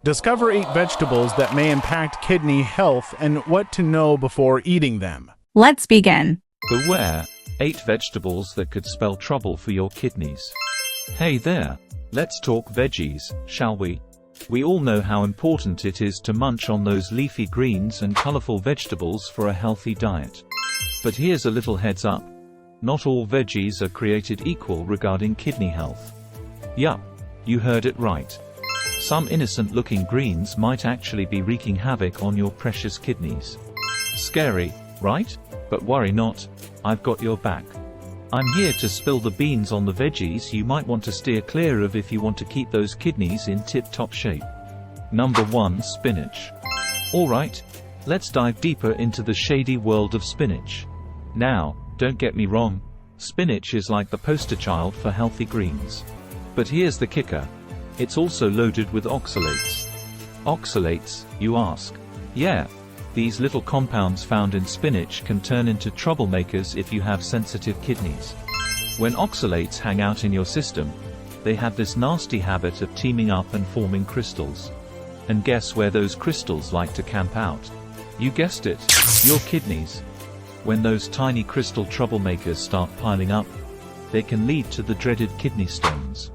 Discover 8 vegetables that may impact kidney health and what to know before eating them. Let's begin. Beware, 8 vegetables that could spell trouble for your kidneys. Hey there, let's talk veggies, shall we? We all know how important it is to munch on those leafy greens and colorful vegetables for a healthy diet. But here's a little heads up. Not all veggies are created equal regarding kidney health. Yup, you heard it right. Some innocent-looking greens might actually be wreaking havoc on your precious kidneys. Scary, right? But worry not, I've got your back. I'm here to spill the beans on the veggies you might want to steer clear of if you want to keep those kidneys in tip-top shape. Number 1. Spinach. Alright, let's dive deeper into the shady world of spinach. Now, don't get me wrong, spinach is like the poster child for healthy greens. But here's the kicker. It's also loaded with oxalates. Oxalates, you ask? Yeah, these little compounds found in spinach can turn into troublemakers if you have sensitive kidneys. When oxalates hang out in your system, they have this nasty habit of teaming up and forming crystals. And guess where those crystals like to camp out? You guessed it, your kidneys. When those tiny crystal troublemakers start piling up, they can lead to the dreaded kidney stones.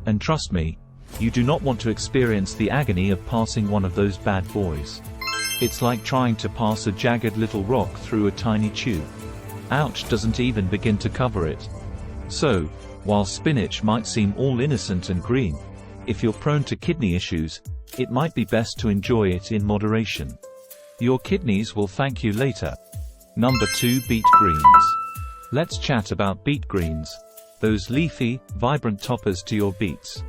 And trust me, you do not want to experience the agony of passing one of those bad boys. It's like trying to pass a jagged little rock through a tiny tube. Ouch doesn't even begin to cover it. So, while spinach might seem all innocent and green, if you're prone to kidney issues, it might be best to enjoy it in moderation. Your kidneys will thank you later. Number 2. Beet Greens. Let's chat about beet greens, those leafy, vibrant toppers to your beets.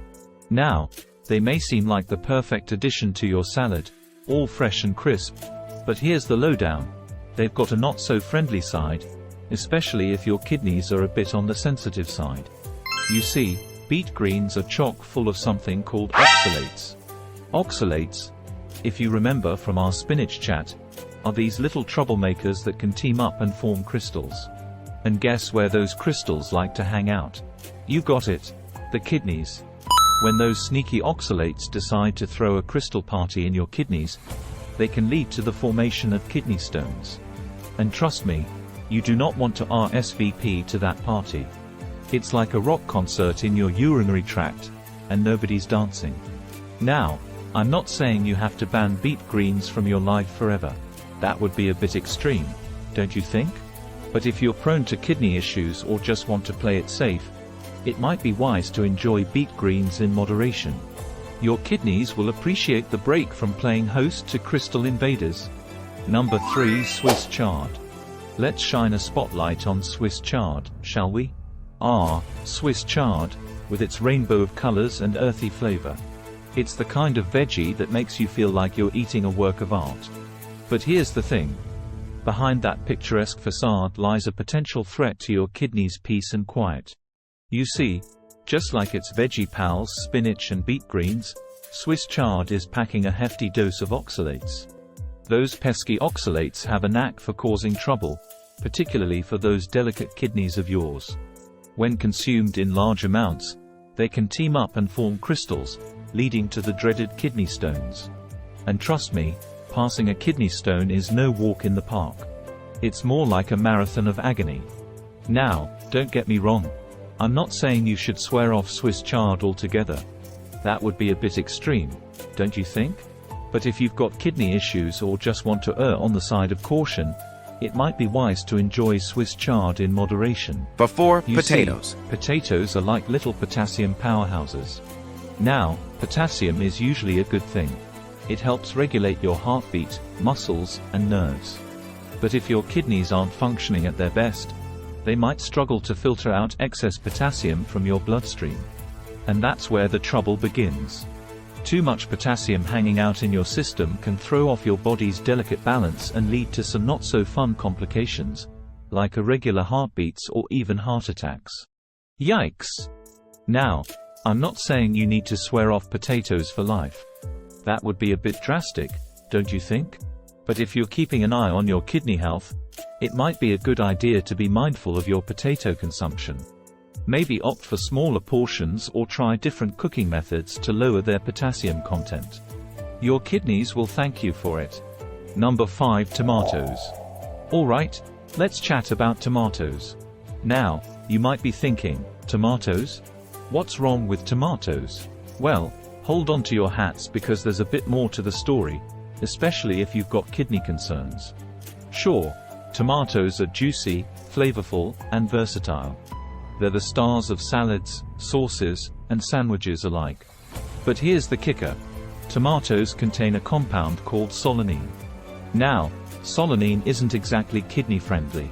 Now, they may seem like the perfect addition to your salad, all fresh and crisp, but here's the lowdown. They've got a not-so-friendly side, especially if your kidneys are a bit on the sensitive side. You see, beet greens are chock full of something called oxalates. Oxalates, if you remember from our spinach chat, are these little troublemakers that can team up and form crystals. And guess where those crystals like to hang out? You got it, the kidneys. When those sneaky oxalates decide to throw a crystal party in your kidneys, they can lead to the formation of kidney stones. And trust me, you do not want to RSVP to that party. It's like a rock concert in your urinary tract, and nobody's dancing. Now, I'm not saying you have to ban beet greens from your life forever. That would be a bit extreme, don't you think? But if you're prone to kidney issues or just want to play it safe, it might be wise to enjoy beet greens in moderation. Your kidneys will appreciate the break from playing host to crystal invaders. Number 3. Swiss chard. Let's shine a spotlight on Swiss chard, shall we? Swiss chard, with its rainbow of colors and earthy flavor. It's the kind of veggie that makes you feel like you're eating a work of art. But here's the thing. Behind that picturesque facade lies a potential threat to your kidneys' peace and quiet. You see, just like its veggie pals spinach and beet greens, Swiss chard is packing a hefty dose of oxalates. Those pesky oxalates have a knack for causing trouble, particularly for those delicate kidneys of yours. When consumed in large amounts, they can team up and form crystals, leading to the dreaded kidney stones. And trust me, passing a kidney stone is no walk in the park. It's more like a marathon of agony. Now, don't get me wrong. I'm not saying you should swear off Swiss chard altogether. That would be a bit extreme, don't you think? But if you've got kidney issues or just want to err on the side of caution, it might be wise to enjoy Swiss chard in moderation. Before potatoes. Potatoes are like little potassium powerhouses. Now, potassium is usually a good thing. It helps regulate your heartbeat, muscles, and nerves. But if your kidneys aren't functioning at their best, they might struggle to filter out excess potassium from your bloodstream. And that's where the trouble begins. Too much potassium hanging out in your system can throw off your body's delicate balance and lead to some not-so-fun complications, like irregular heartbeats or even heart attacks. Yikes! Now, I'm not saying you need to swear off potatoes for life. That would be a bit drastic, don't you think? But if you're keeping an eye on your kidney health, it might be a good idea to be mindful of your potato consumption. Maybe opt for smaller portions or try different cooking methods to lower their potassium content. Your kidneys will thank you for it. Number 5. Tomatoes. Alright, let's chat about tomatoes. Now, you might be thinking, tomatoes? What's wrong with tomatoes? Well, hold on to your hats because there's a bit more to the story, especially if you've got kidney concerns. Sure, tomatoes are juicy, flavorful, and versatile. They're the stars of salads, sauces, and sandwiches alike. But here's the kicker. Tomatoes contain a compound called solanine. Now, solanine isn't exactly kidney-friendly.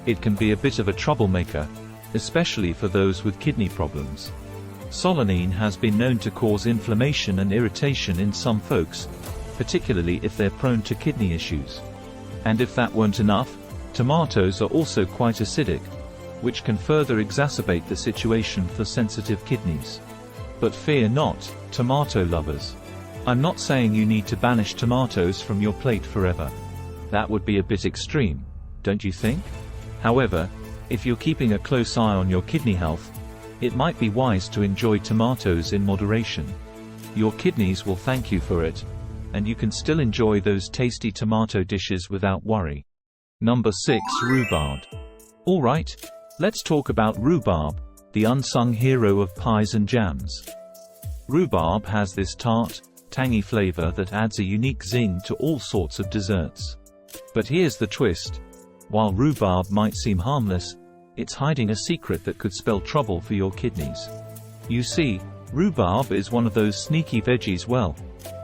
It can be a bit of a troublemaker, especially for those with kidney problems. Solanine has been known to cause inflammation and irritation in some folks, particularly if they're prone to kidney issues. And if that weren't enough, tomatoes are also quite acidic, which can further exacerbate the situation for sensitive kidneys. But fear not, tomato lovers. I'm not saying you need to banish tomatoes from your plate forever. That would be a bit extreme, don't you think? However, if you're keeping a close eye on your kidney health, it might be wise to enjoy tomatoes in moderation. Your kidneys will thank you for it, and you can still enjoy those tasty tomato dishes without worry. Number 6. Rhubarb. Alright, let's talk about rhubarb, the unsung hero of pies and jams. Rhubarb has this tart, tangy flavor that adds a unique zing to all sorts of desserts. But here's the twist. While rhubarb might seem harmless, it's hiding a secret that could spell trouble for your kidneys. You see, rhubarb is one of those sneaky veggies. Well,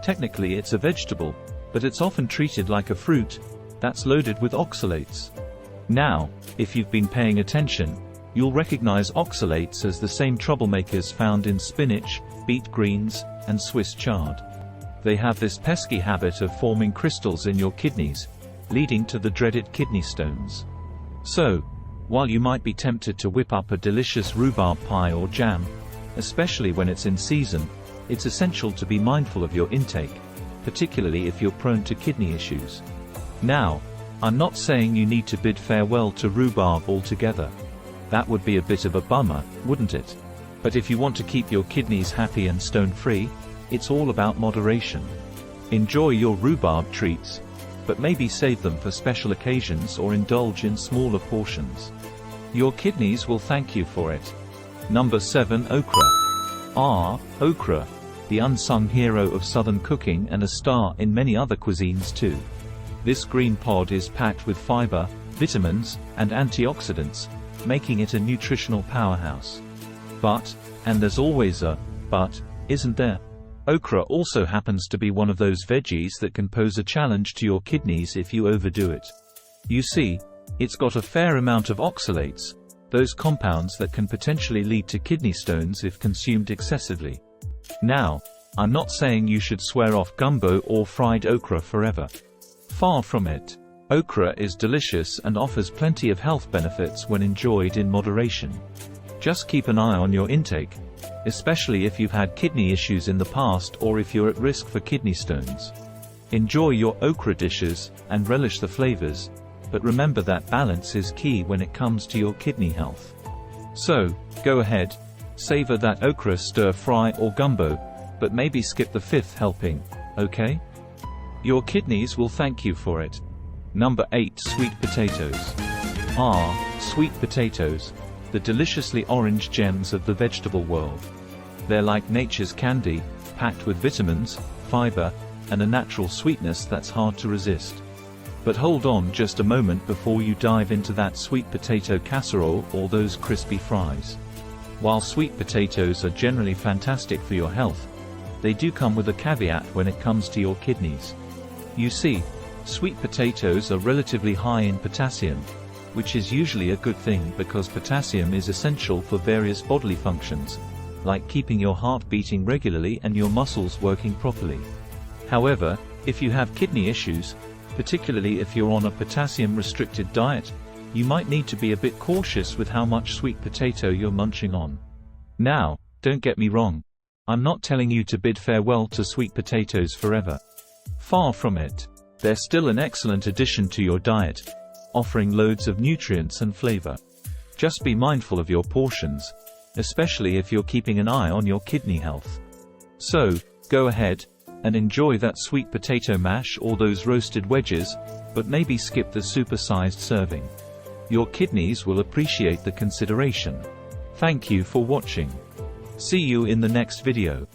technically it's a vegetable, but it's often treated like a fruit that's loaded with oxalates. Now, if you've been paying attention, you'll recognize oxalates as the same troublemakers found in spinach, beet greens, and Swiss chard. They have this pesky habit of forming crystals in your kidneys, leading to the dreaded kidney stones. So, while you might be tempted to whip up a delicious rhubarb pie or jam, especially when it's in season, it's essential to be mindful of your intake, particularly if you're prone to kidney issues. Now, I'm not saying you need to bid farewell to rhubarb altogether. That would be a bit of a bummer, wouldn't it? But if you want to keep your kidneys happy and stone-free, it's all about moderation. Enjoy your rhubarb treats, but maybe save them for special occasions or indulge in smaller portions. Your kidneys will thank you for it. Number 7. Okra. Okra, the unsung hero of southern cooking and a star in many other cuisines too. This green pod is packed with fiber, vitamins, and antioxidants, making it a nutritional powerhouse. But, and there's always a but, isn't there? Okra also happens to be one of those veggies that can pose a challenge to your kidneys if you overdo it. You see, it's got a fair amount of oxalates, those compounds that can potentially lead to kidney stones if consumed excessively. Now, I'm not saying you should swear off gumbo or fried okra forever. Far from it. Okra is delicious and offers plenty of health benefits when enjoyed in moderation. Just keep an eye on your intake, especially if you've had kidney issues in the past or if you're at risk for kidney stones. Enjoy your okra dishes and relish the flavors, but remember that balance is key when it comes to your kidney health. So, go ahead, savor that okra stir-fry or gumbo, but maybe skip the 5th helping, okay? Your kidneys will thank you for it. Number 8. Sweet potatoes. Sweet potatoes, the deliciously orange gems of the vegetable world. They're like nature's candy, packed with vitamins, fiber, and a natural sweetness that's hard to resist. But hold on just a moment before you dive into that sweet potato casserole or those crispy fries. While sweet potatoes are generally fantastic for your health, they do come with a caveat when it comes to your kidneys. You see, sweet potatoes are relatively high in potassium, which is usually a good thing because potassium is essential for various bodily functions, like keeping your heart beating regularly and your muscles working properly. However, if you have kidney issues, particularly if you're on a potassium-restricted diet, you might need to be a bit cautious with how much sweet potato you're munching on. Now, don't get me wrong. I'm not telling you to bid farewell to sweet potatoes forever. Far from it. They're still an excellent addition to your diet, offering loads of nutrients and flavor. Just be mindful of your portions, especially if you're keeping an eye on your kidney health. So, go ahead and enjoy that sweet potato mash or those roasted wedges, but maybe skip the supersized serving. Your kidneys will appreciate the consideration. Thank you for watching. See you in the next video.